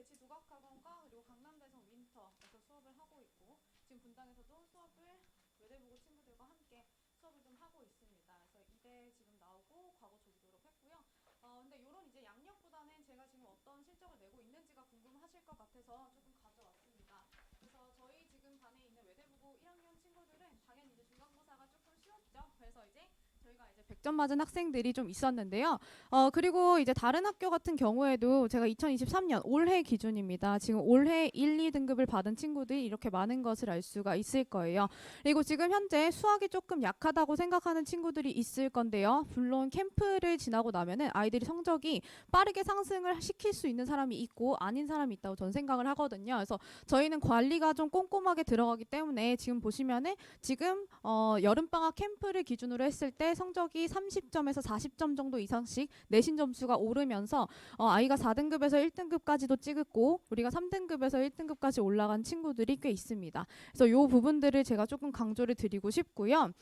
대치 두각학원과 그리고 강남대성 윈터에서 수업을 하고 있고 지금 분당에서도 수업을 외대부고 친구들과 함께 수업을 좀 하고 있습니다. 그래서 이대 지금 나오고 과거 조기 졸업했고요. 근데 이런 이제 양력보다는 제가 지금 어떤 실적을 내고 있는지가 궁금하실 것 같아서 조금 가져왔습니다. 그래서 저희 지금 반에 있는 외대부고 1학년 친구들은 당연히 이제 중간고사가 조금 쉬웠죠. 그래서 이제 저희가 이제 100점 맞은 학생들이 좀 있었는데요. 그리고 이제 다른 학교 같은 경우에도 제가 2023년 올해 기준입니다. 지금 올해 1, 2등급을 받은 친구들이 이렇게 많은 것을 알 수가 있을 거예요. 그리고 지금 현재 수학이 조금 약하다고 생각하는 친구들이 있을 건데요. 물론 캠프를 지나고 나면은 아이들이 성적이 빠르게 상승을 시킬 수 있는 사람이 있고 아닌 사람이 있다고 저는 생각을 하거든요. 그래서 저희는 관리가 좀 꼼꼼하게 들어가기 때문에 지금 보시면은 지금 여름방학 캠프를 기준으로 했을 때 성적이 30점에서 40점 정도 이상씩 내신 점수가 오르면서 아이가 4등급에서 1등급까지도 찍었고 우리가 3등급에서 1등급까지 올라간 친구들이 꽤 있습니다. 그래서 이 부분들을 제가 조금 강조를 드리고 싶고요.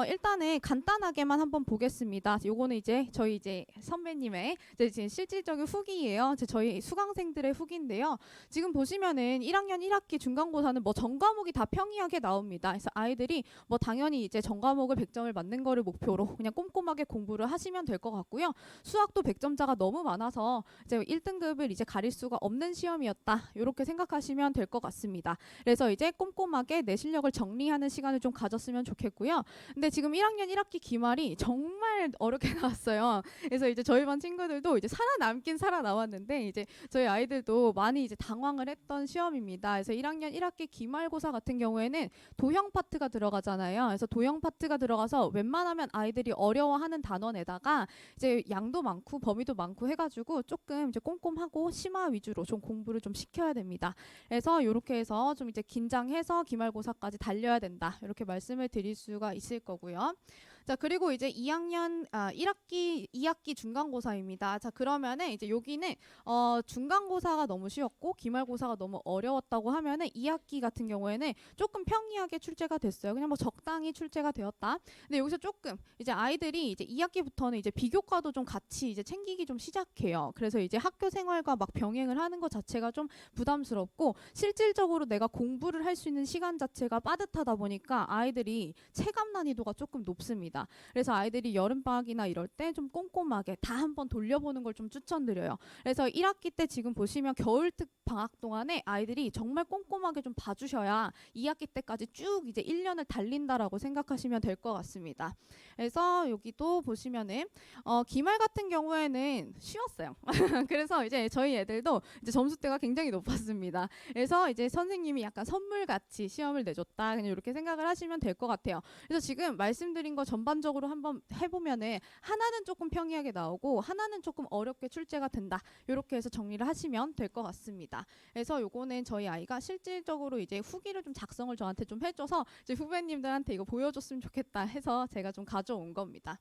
일단은 간단하게만 한번 보겠습니다. 요거는 이제 저희 이제 선배님의 이제 실질적인 후기예요. 저희 수강생들의 후기인데요. 지금 보시면은 1학년 1학기 중간고사는 뭐 전 과목이 다 평이하게 나옵니다. 그래서 아이들이 뭐 당연히 이제 전 과목을 100점을 맞는 거를 목표로 그냥 꼼꼼하게 공부를 하시면 될 것 같고요. 수학도 100점자가 너무 많아서 이제 1등급을 이제 가릴 수가 없는 시험이었다. 이렇게 생각하시면 될 것 같습니다. 그래서 이제 꼼꼼하게 내 실력을 정리하는 시간을 좀 가졌으면 좋겠고요. 근데 지금 1학년 1학기 기말이 정말 어렵게 나왔어요. 그래서 이제 저희 반 친구들도 이제 살아남긴 살아남았는데 이제 저희 아이들도 많이 이제 당황을 했던 시험입니다. 그래서 1학년 1학기 기말고사 같은 경우에는 도형 파트가 들어가잖아요. 그래서 도형 파트가 들어가서 웬만하면 아이들이 어려워하는 단원에다가 이제 양도 많고 범위도 많고 해가지고 조금 이제 꼼꼼하고 심화 위주로 좀 공부를 좀 시켜야 됩니다. 그래서 이렇게 해서 좀 이제 긴장해서 기말고사까지 달려야 된다. 이렇게 말씀을 드릴 수가 있을 거고요. 자, 그리고 이제 2학기 중간고사입니다. 자, 그러면은 이제 여기는 중간고사가 너무 쉬웠고 기말고사가 너무 어려웠다고 하면은 2학기 같은 경우에는 조금 평이하게 출제가 됐어요. 그냥 뭐 적당히 출제가 되었다. 근데 여기서 조금 이제 아이들이 이제 2학기부터는 이제 비교과도 좀 같이 이제 챙기기 좀 시작해요. 그래서 이제 학교 생활과 막 병행을 하는 것 자체가 좀 부담스럽고 실질적으로 내가 공부를 할 수 있는 시간 자체가 빠듯하다 보니까 아이들이 체감 난이도가 조금 높습니다. 그래서 아이들이 여름방학이나 이럴 때 좀 꼼꼼하게 다 한번 돌려보는 걸 좀 추천드려요. 그래서 1학기 때 지금 보시면 겨울특 방학 동안에 아이들이 정말 꼼꼼하게 좀 봐주셔야 2학기 때까지 쭉 이제 1년을 달린다라고 생각하시면 될 것 같습니다. 그래서 여기도 보시면은 기말 같은 경우에는 쉬웠어요. 그래서 이제 저희 애들도 이제 점수대가 굉장히 높았습니다. 그래서 이제 선생님이 약간 선물같이 시험을 내줬다. 그냥 이렇게 생각을 하시면 될 것 같아요. 그래서 지금 말씀드린 거 전반적으로 한번 해보면은 하나는 조금 평이하게 나오고 하나는 조금 어렵게 출제가 된다. 이렇게 해서 정리를 하시면 될 것 같습니다. 그래서 요거는 저희 아이가 실질적으로 이제 후기를 좀 작성을 저한테 좀 해줘서 이제 후배님들한테 이거 보여줬으면 좋겠다 해서 제가 좀 가져온 겁니다.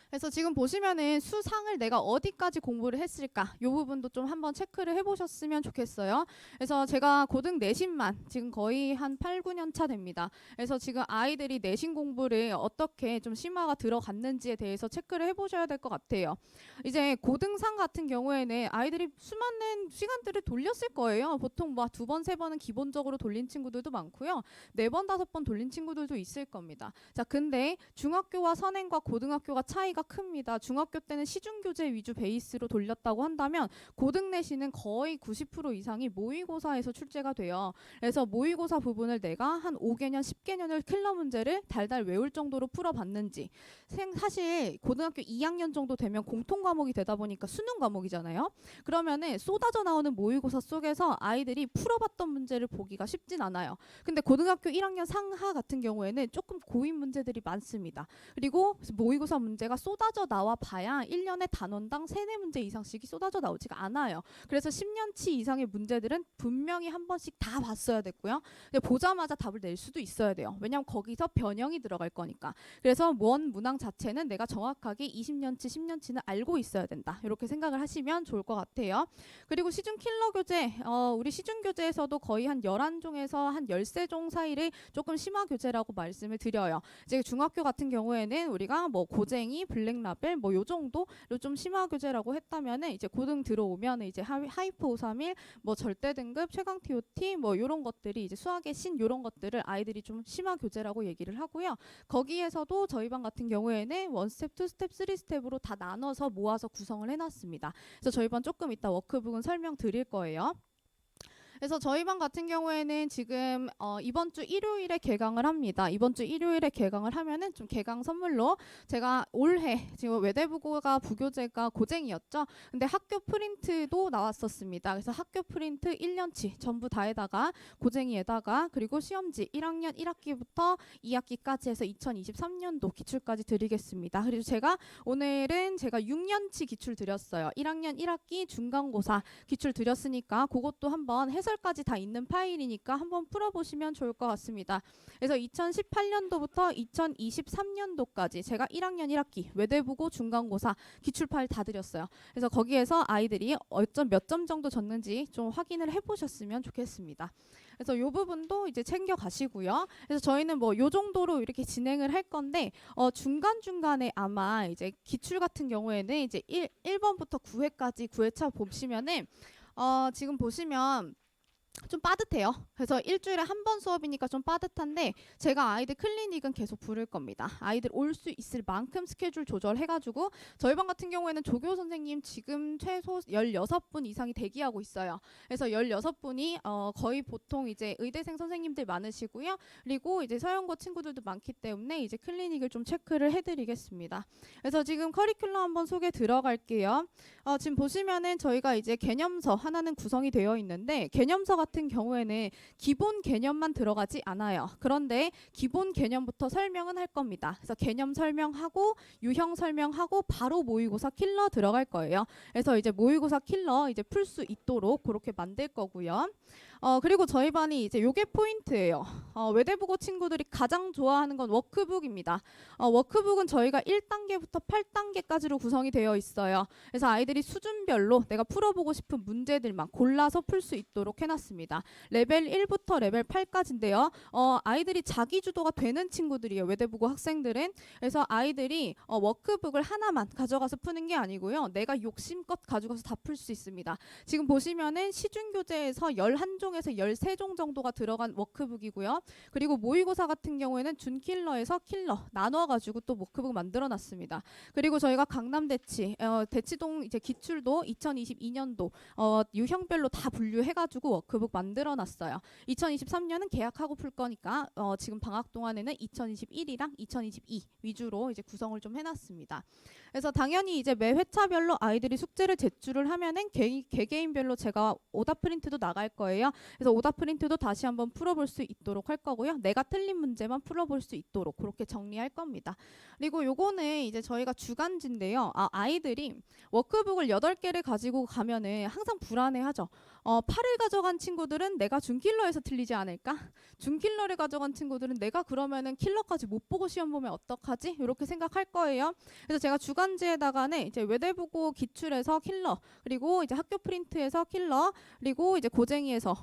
그래서 지금 보시면은 수상을 내가 어디까지 공부를 했을까 이 부분도 좀 한번 체크를 해보셨으면 좋겠어요. 그래서 제가 고등 내신만 지금 거의 한 8, 9년 차 됩니다. 그래서 지금 아이들이 내신 공부를 어떻게 좀 심화가 들어갔는지에 대해서 체크를 해보셔야 될 것 같아요. 이제 고등상 같은 경우에는 아이들이 수많은 시간들을 돌렸을 거예요. 보통 뭐 2번, 3번은 기본적으로 돌린 친구들도 많고요. 4번, 5번 돌린 친구들도 있을 겁니다. 자, 근데 중학교와 선행과 고등학교가 차이가 큽니다. 중학교 때는 시중교재 위주 베이스로 돌렸다고 한다면 고등 내신은 거의 90% 이상이 모의고사에서 출제가 돼요. 그래서 모의고사 부분을 내가 한 5개년, 10개년을 킬러 문제를 달달 외울 정도로 풀어봤는지 사실 고등학교 2학년 정도 되면 공통 과목이 되다 보니까 수능 과목이잖아요. 그러면은 쏟아져 나오는 모의고사 속에서 아이들이 풀어봤던 문제를 보기가 쉽진 않아요. 근데 고등학교 1학년 상하 같은 경우에는 조금 고인 문제들이 많습니다. 그리고 모의고사 문제가 쏟아져 나와 봐야 1년에 단원당 3, 4문제 이상씩이 쏟아져 나오지가 않아요. 그래서 10년치 이상의 문제들은 분명히 한 번씩 다 봤어야 됐고요. 근데 보자마자 답을 낼 수도 있어야 돼요. 왜냐하면 거기서 변형이 들어갈 거니까. 그래서 원 문항 자체는 내가 정확하게 20년치, 10년치는 알고 있어야 된다. 이렇게 생각을 하시면 좋을 것 같아요. 그리고 시중 킬러 교재, 우리 시중 교재에서도 거의 한 11종에서 한 13종 사이를 조금 심화 교재라고 말씀을 드려요. 이제 중학교 같은 경우에는 우리가 뭐 고쟁이, 블랙라벨 뭐 요 정도로 좀 심화 교재라고 했다면은 이제 고등 들어오면 이제 하이프 531 뭐 절대 등급 최강 TOT 뭐 요런 것들이 이제 수학의 신 요런 것들을 아이들이 좀 심화 교재라고 얘기를 하고요. 거기에서도 저희 반 같은 경우에는 원 스텝, 투 스텝, 쓰리 스텝으로 다 나눠서 모아서 구성을 해놨습니다. 그래서 저희 반 조금 이따 워크북은 설명드릴 거예요. 그래서 저희 반 같은 경우에는 지금 이번 주 일요일에 개강을 합니다. 이번 주 일요일에 개강을 하면은 좀 개강 선물로 제가 올해 지금 외대부고가 부교재가 고쟁이였죠. 근데 학교 프린트도 나왔었습니다. 그래서 학교 프린트 1년치 전부 다에다가 고쟁이에다가 그리고 시험지 1학년 1학기부터 2학기까지 해서 2023년도 기출까지 드리겠습니다. 그리고 오늘은 제가 6년치 기출 드렸어요. 1학년 1학기 중간고사 기출 드렸으니까 그것도 한번 해설까지 다 있는 파일이니까 한번 풀어보시면 좋을 것 같습니다. 그래서 2018년도부터 2023년도까지 제가 1학년 1학기 외대부고 중간고사 기출 파일 다 드렸어요. 그래서 거기에서 아이들이 몇 점 정도 졌는지 좀 확인을 해보셨으면 좋겠습니다. 그래서 이 부분도 이제 챙겨 가시고요. 그래서 저희는 뭐 요 정도로 이렇게 진행을 할 건데 중간중간에 아마 이제 기출 같은 경우에는 이제 1번부터 9회까지 9회차 보시면은 지금 보시면 좀 빠듯해요. 그래서 일주일에 한 번 수업이니까 좀 빠듯한데 제가 아이들 클리닉은 계속 부를 겁니다. 아이들 올 수 있을 만큼 스케줄 조절해가지고 저희 반 같은 경우에는 조교 선생님 지금 최소 16분 이상이 대기하고 있어요. 그래서 16분이 거의 보통 이제 의대생 선생님들 많으시고요. 그리고 이제 서영고 친구들도 많기 때문에 이제 클리닉을 좀 체크를 해드리겠습니다. 그래서 지금 커리큘럼 한번 소개 들어갈게요. 지금 보시면은 저희가 이제 개념서 하나는 구성이 되어 있는데 개념서 같은 경우에는 기본 개념만 들어가지 않아요. 그런데 기본 개념부터 설명은 할 겁니다. 그래서 개념 설명하고 유형 설명하고 바로 모의고사 킬러 들어갈 거예요. 그래서 이제 모의고사 킬러 이제 풀 수 있도록 그렇게 만들 거고요. 그리고 저희 반이 이제 요게 포인트예요. 외대부고 친구들이 가장 좋아하는 건 워크북입니다. 워크북은 저희가 1단계부터 8단계까지로 구성이 되어 있어요. 그래서 아이들이 수준별로 내가 풀어보고 싶은 문제들만 골라서 풀 수 있도록 해놨습니다. 레벨 1부터 레벨 8까지인데요. 아이들이 자기주도가 되는 친구들이에요. 외대부고 학생들은. 그래서 아이들이 워크북을 하나만 가져가서 푸는 게 아니고요. 내가 욕심껏 가져가서 다 풀 수 있습니다. 지금 보시면은 시중교재에서 11종에서 13종 정도가 들어간 워크북이고요. 그리고 모의고사 같은 경우에는 준킬러에서 킬러 나눠가지고 또 워크북 만들어놨습니다. 그리고 저희가 강남대치, 대치동 이제 기출도 2022년도 유형별로 다 분류해가지고 워크북 만들어놨어요. 2023년은 계약하고 풀 거니까 지금 방학 동안에는 2021이랑 2022 위주로 이제 구성을 좀 해놨습니다. 그래서 당연히 이제 매 회차별로 아이들이 숙제를 제출을 하면은 개개인별로 제가 오답 프린트도 나갈 거예요. 그래서 오답 프린트도 다시 한번 풀어볼 수 있도록 할 거고요. 내가 틀린 문제만 풀어볼 수 있도록 그렇게 정리할 겁니다. 그리고 요거는 이제 저희가 주간지인데요. 아이들이 워크북을 8개를 가지고 가면은 항상 불안해하죠. 8을 가져간 친구들은 내가 준킬러에서 틀리지 않을까? 준킬러를 가져간 친구들은 내가 그러면은 킬러까지 못 보고 시험 보면 어떡하지? 이렇게 생각할 거예요. 그래서 제가 주간지에다가는 이제 외대부고 기출에서 킬러, 그리고 이제 학교 프린트에서 킬러, 그리고 이제 고쟁이에서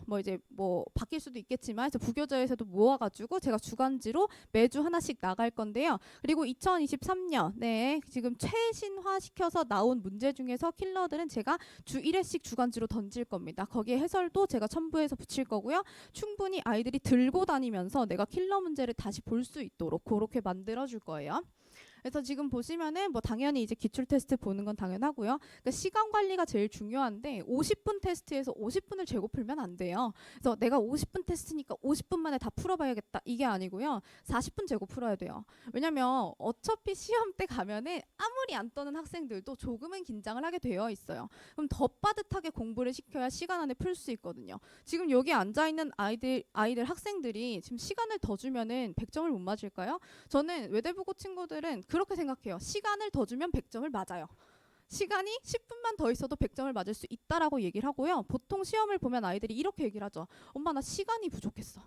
뭐 바뀔 수도 있겠지만 이제 부교재에서도 모아가지고 제가 주간지로 매주 하나씩 나갈 건데요. 그리고 2023년에 지금 최신화 시켜서 나온 문제 중에서 킬러들은 제가 주 1회씩 주간지로 던질 겁니다. 거기에 해설도 제가 첨부해서 붙일 거고요. 충분히 아이들이 들고 다니면서 내가 킬러 문제를 다시 볼 수 있도록 그렇게 만들어 줄 거예요. 그래서 지금 보시면은 뭐 당연히 이제 기출 테스트 보는 건 당연하고요. 그러니까 시간 관리가 제일 중요한데 50분 테스트에서 50분을 재고 풀면 안 돼요. 그래서 내가 50분 테스트니까 50분 만에 다 풀어봐야겠다 이게 아니고요. 40분 재고 풀어야 돼요. 왜냐면 어차피 시험 때 가면은 아무리 안 떠는 학생들도 조금은 긴장을 하게 되어 있어요. 그럼 더 빠듯하게 공부를 시켜야 시간 안에 풀 수 있거든요. 지금 여기 앉아 있는 아이들 학생들이 지금 시간을 더 주면은 100점을 못 맞을까요? 저는 외대부고 친구들은 그렇게 생각해요. 시간을 더 주면 100점을 맞아요. 시간이 10분만 더 있어도 100점을 맞을 수 있다라고 얘기를 하고요. 보통 시험을 보면 아이들이 이렇게 얘기를 하죠. 엄마 나 시간이 부족했어.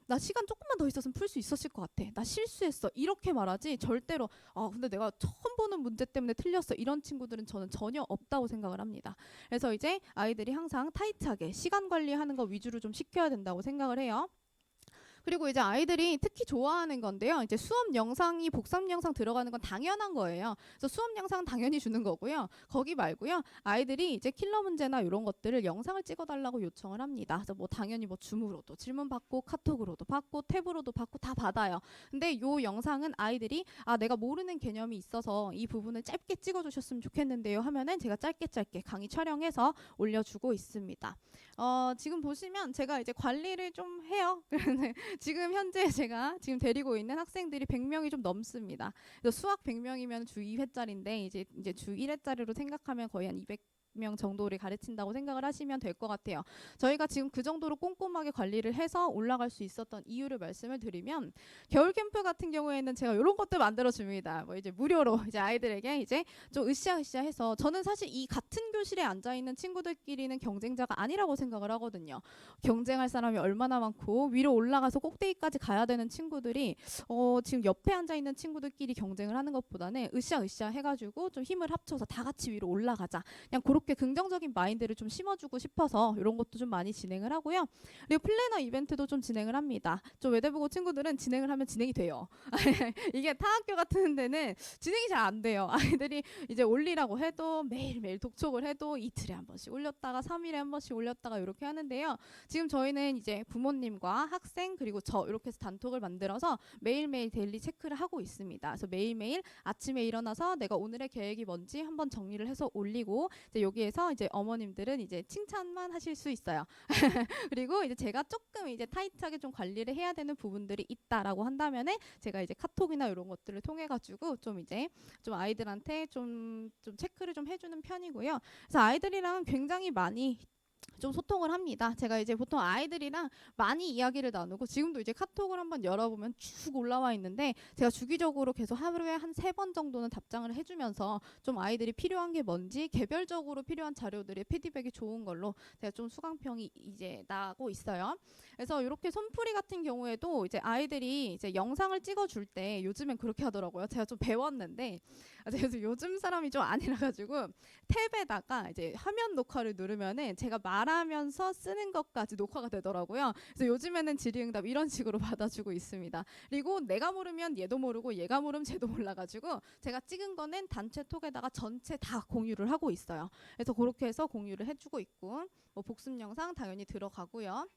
나 시간 조금만 더 있었으면 풀 수 있었을 것 같아. 나 실수했어. 이렇게 말하지 절대로 근데 내가 처음 보는 문제 때문에 틀렸어. 이런 친구들은 저는 전혀 없다고 생각을 합니다. 그래서 이제 아이들이 항상 타이트하게 시간 관리하는 거 위주로 좀 시켜야 된다고 생각을 해요. 그리고 이제 아이들이 특히 좋아하는 건데요. 이제 수업 영상이 복습 영상 들어가는 건 당연한 거예요. 그래서 수업 영상은 당연히 주는 거고요. 거기 말고요. 아이들이 이제 킬러 문제나 이런 것들을 영상을 찍어달라고 요청을 합니다. 그래서 뭐 당연히 뭐 줌으로도 질문 받고 카톡으로도 받고 탭으로도 받고 다 받아요. 근데 요 영상은 아이들이 내가 모르는 개념이 있어서 이 부분을 짧게 찍어주셨으면 좋겠는데요 하면은 제가 짧게 강의 촬영해서 올려주고 있습니다. 지금 보시면 제가 이제 관리를 좀 해요. 지금 현재 제가 지금 데리고 있는 학생들이 100명이 좀 넘습니다. 그래서 수학 100명이면 주 2회짜리인데 이제 주 1회짜리로 생각하면 거의 한 200명 정도를 가르친다고 생각을 하시면 될 것 같아요. 저희가 지금 그 정도로 꼼꼼하게 관리를 해서 올라갈 수 있었던 이유를 말씀을 드리면 겨울 캠프 같은 경우에는 제가 이런 것들 만들어 줍니다. 뭐 이제 무료로 이제 아이들에게 이제 좀 으쌰으쌰 해서 저는 사실 이 같은 교실에 앉아 있는 친구들끼리는 경쟁자가 아니라고 생각을 하거든요. 경쟁할 사람이 얼마나 많고 위로 올라가서 꼭대기까지 가야 되는 친구들이 지금 옆에 앉아 있는 친구들끼리 경쟁을 하는 것보다는 으쌰으쌰 해가지고 좀 힘을 합쳐서 다 같이 위로 올라가자. 그냥 그렇게 긍정적인 마인드를 좀 심어주고 싶어서 이런 것도 좀 많이 진행을 하고요. 그리고 플래너 이벤트도 좀 진행을 합니다. 좀 외대부고 친구들은 진행을 하면 진행이 돼요. 이게 타학교 같은 데는 진행이 잘 안 돼요. 아이들이 이제 올리라고 해도 매일매일 독촉을 해도 이틀에 한 번씩 올렸다가 3일에 한 번씩 올렸다가 이렇게 하는데요. 지금 저희는 이제 부모님과 학생 그리고 저 이렇게 해서 단톡을 만들어서 매일매일 데일리 체크를 하고 있습니다. 그래서 매일매일 아침에 일어나서 내가 오늘의 계획이 뭔지 한번 정리를 해서 올리고 이제 여기에서 이제 어머님들은 이제 칭찬만 하실 수 있어요. 그리고 이제 제가 조금 이제 타이트하게 좀 관리를 해야 되는 부분들이 있다라고 한다면은 제가 이제 카톡이나 이런 것들을 통해 가지고 좀 이제 좀 아이들한테 좀 체크를 좀 해주는 편이고요. 그래서 아이들이랑 굉장히 많이 좀 소통을 합니다. 제가 이제 보통 아이들이랑 많이 이야기를 나누고 지금도 이제 카톡을 한번 열어보면 쭉 올라와 있는데 제가 주기적으로 계속 하루에 한 3번 정도는 답장을 해주면서 좀 아이들이 필요한 게 뭔지 개별적으로 필요한 자료들의 피드백이 좋은 걸로 제가 좀 수강평이 이제 나고 있어요. 그래서 이렇게 손풀이 같은 경우에도 이제 아이들이 이제 영상을 찍어줄 때 요즘엔 그렇게 하더라고요. 제가 좀 배웠는데 그래서 요즘 사람이 좀 아니라 가지고 탭에다가 이제 화면 녹화를 누르면은 제가 말하면서 쓰는 것까지 녹화가 되더라고요. 그래서 요즘에는 질의응답 이런 식으로 받아주고 있습니다. 그리고 내가 모르면 얘도 모르고 얘가 모르면 쟤도 몰라가지고 제가 찍은 거는 단체 톡에다가 전체 다 공유를 하고 있어요. 그래서 그렇게 해서 공유를 해주고 있고 뭐 복습 영상 당연히 들어가고요.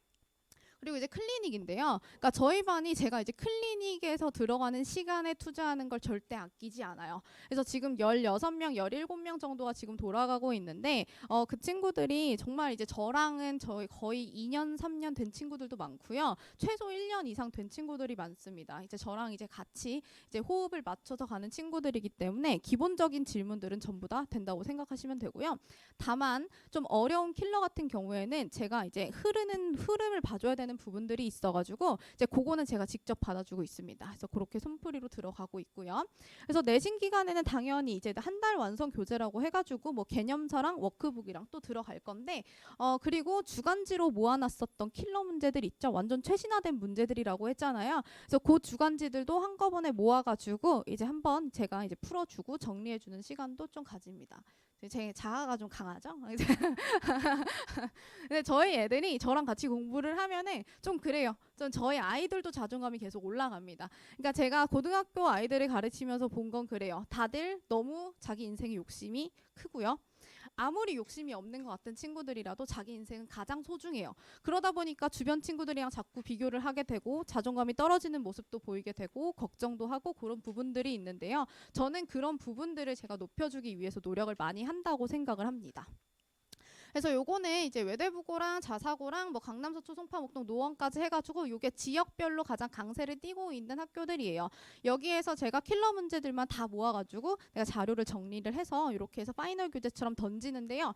그리고 이제 클리닉인데요. 그러니까 저희 반이 제가 이제 클리닉에서 들어가는 시간에 투자하는 걸 절대 아끼지 않아요. 그래서 지금 16명, 17명 정도가 지금 돌아가고 있는데 그 친구들이 정말 이제 저랑은 거의 2년, 3년 된 친구들도 많고요. 최소 1년 이상 된 친구들이 많습니다. 이제 저랑 이제 같이 이제 호흡을 맞춰서 가는 친구들이기 때문에 기본적인 질문들은 전부 다 된다고 생각하시면 되고요. 다만 좀 어려운 킬러 같은 경우에는 제가 이제 흐름을 봐줘야 되는 부분들이 있어가지고 이제 그거는 제가 직접 받아주고 있습니다. 그래서 그렇게 손풀이로 들어가고 있고요. 그래서 내신 기간에는 당연히 이제 한 달 완성 교재라고 해가지고 뭐 개념서랑 워크북이랑 또 들어갈 건데 그리고 주간지로 모아놨었던 킬러 문제들 있죠. 완전 최신화된 문제들이라고 했잖아요. 그래서 그 주간지들도 한꺼번에 모아가지고 이제 한번 제가 이제 풀어주고 정리해주는 시간도 좀 가집니다. 제 자아가 좀 강하죠. 근데 저희 애들이 저랑 같이 공부를 하면은 좀 그래요. 좀 저희 아이들도 자존감이 계속 올라갑니다. 그러니까 제가 고등학교 아이들을 가르치면서 본 건 그래요. 다들 너무 자기 인생에 욕심이 크고요. 아무리 욕심이 없는 것 같은 친구들이라도 자기 인생은 가장 소중해요. 그러다 보니까 주변 친구들이랑 자꾸 비교를 하게 되고 자존감이 떨어지는 모습도 보이게 되고 걱정도 하고 그런 부분들이 있는데요. 저는 그런 부분들을 제가 높여주기 위해서 노력을 많이 한다고 생각을 합니다. 그래서 요거는 이제 외대부고랑 자사고랑 뭐 강남, 서초, 송파, 목동, 노원까지 해가지고 요게 지역별로 가장 강세를 띠고 있는 학교들이에요. 여기에서 제가 킬러 문제들만 다 모아가지고 내가 자료를 정리를 해서 이렇게 해서 파이널 교재처럼 던지는데요.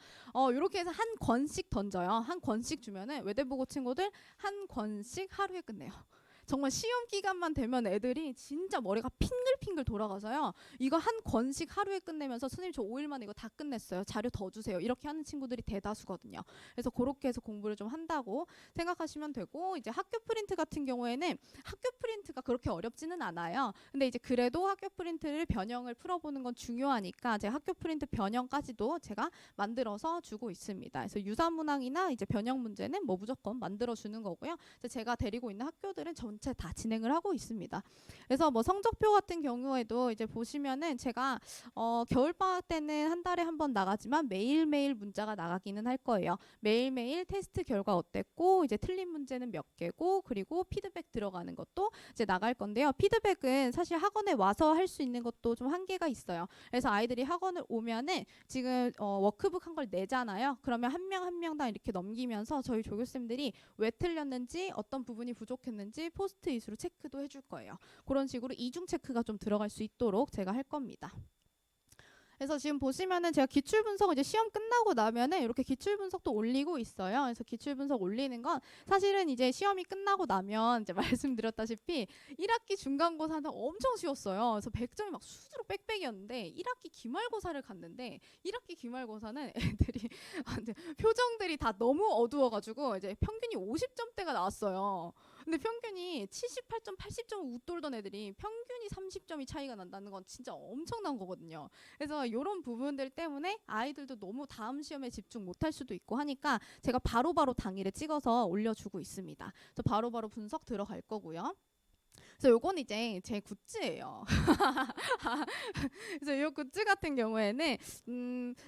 이렇게 해서 한 권씩 던져요. 한 권씩 주면은 외대부고 친구들 한 권씩 하루에 끝내요. 정말 시험 기간만 되면 애들이 진짜 머리가 핑글핑글 돌아가서요. 이거 한 권씩 하루에 끝내면서 선생님 저 5일 만에 이거 다 끝냈어요. 자료 더 주세요. 이렇게 하는 친구들이 대다수거든요. 그래서 그렇게 해서 공부를 좀 한다고 생각하시면 되고 이제 학교 프린트 같은 경우에는 학교 프린트가 그렇게 어렵지는 않아요. 근데 이제 그래도 학교 프린트를 변형을 풀어보는 건 중요하니까 제가 학교 프린트 변형까지도 제가 만들어서 주고 있습니다. 그래서 유사문항이나 이제 변형 문제는 뭐 무조건 만들어 주는 거고요. 제가 데리고 있는 학교들은 전체 전체 다 진행을 하고 있습니다. 그래서 뭐 성적표 같은 경우에도 이제 보시면은 제가 겨울방학 때는 한 달에 한 번 나가지만 매일매일 문자가 나가기는 할 거예요. 매일매일 테스트 결과 어땠고 이제 틀린 문제는 몇 개고 그리고 피드백 들어가는 것도 이제 나갈 건데요. 피드백은 사실 학원에 와서 할 수 있는 것도 좀 한계가 있어요. 그래서 아이들이 학원을 오면은 지금 워크북 한 걸 내잖아요. 그러면 한 명 한 명당 이렇게 넘기면서 저희 조교쌤들이 왜 틀렸는지 어떤 부분이 부족했는지 포스트잇으로 체크도 해줄 거예요. 그런 식으로 이중 체크가 좀 들어갈 수 있도록 제가 할 겁니다. 그래서 지금 보시면은 제가 기출 분석 이제 시험 끝나고 나면은 이렇게 기출 분석도 올리고 있어요. 그래서 기출 분석 올리는 건 사실은 이제 시험이 끝나고 나면 이제 말씀드렸다시피 1학기 중간고사는 엄청 쉬웠어요. 그래서 100점이 막 수두룩 빽빽이었는데 1학기 기말고사를 갔는데 1학기 기말고사는 애들이 완전 표정들이 다 너무 어두워가지고 이제 평균이 50점대가 나왔어요. 근데 평균이 78점, 80점 웃돌던 애들이 평균이 30점이 차이가 난다는 건 진짜 엄청난 거거든요. 그래서 이런 부분들 때문에 아이들도 너무 다음 시험에 집중 못할 수도 있고 하니까 제가 바로바로 당일에 찍어서 올려주고 있습니다. 그래서 바로바로 분석 들어갈 거고요. 그래서 요건 이제 제 굿즈예요. 그래서 이 굿즈 같은 경우에는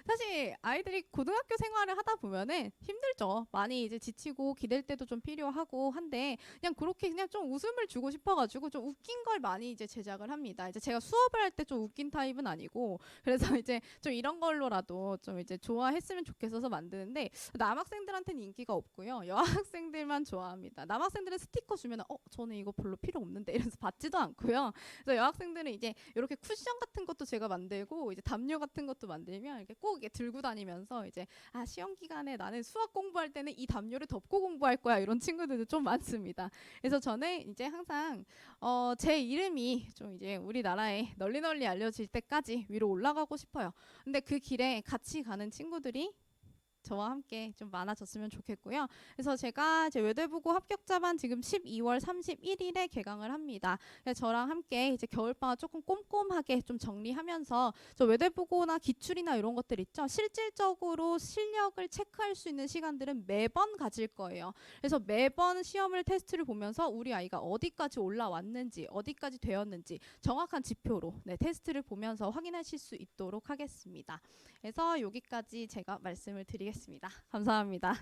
사실 아이들이 고등학교 생활을 하다 보면은 힘들죠. 많이 이제 지치고 기댈 때도 좀 필요하고 한데 그냥 그렇게 그냥 좀 웃음을 주고 싶어가지고 좀 웃긴 걸 많이 이제 제작을 합니다. 이제 제가 수업을 할 때 좀 웃긴 타입은 아니고 그래서 이제 좀 이런 걸로라도 좀 이제 좋아했으면 좋겠어서 만드는데 남학생들한테는 인기가 없고요. 여학생들만 좋아합니다. 남학생들은 스티커 주면은 저는 이거 별로 필요 없는데 이러면서 받지도 않고요. 그래서 여학생들은 이제 이렇게 쿠션 같은 것도 제가 만들고 이제 담요 같은 것도 만들면 이렇게 꼭 이렇게 들고 다니면서 이제 시험 기간에 나는 수학 공부할 때는 이 담요를 덮고 공부할 거야 이런 친구들도 좀 많습니다. 그래서 저는 이제 항상 제 이름이 좀 이제 우리나라에 널리 널리 알려질 때까지 위로 올라가고 싶어요. 근데 그 길에 같이 가는 친구들이 저와 함께 좀 많아졌으면 좋겠고요. 그래서 제가 제 외대부고 합격자반 지금 12월 31일에 개강을 합니다. 그래서 저랑 함께 이제 겨울방학 조금 꼼꼼하게 좀 정리하면서 저 외대부고나 기출이나 이런 것들 있죠. 실질적으로 실력을 체크할 수 있는 시간들은 매번 가질 거예요. 그래서 매번 시험을 테스트를 보면서 우리 아이가 어디까지 올라왔는지 어디까지 되었는지 정확한 지표로 테스트를 보면서 확인하실 수 있도록 하겠습니다. 그래서 여기까지 제가 말씀을 드리겠습니다. 감사합니다.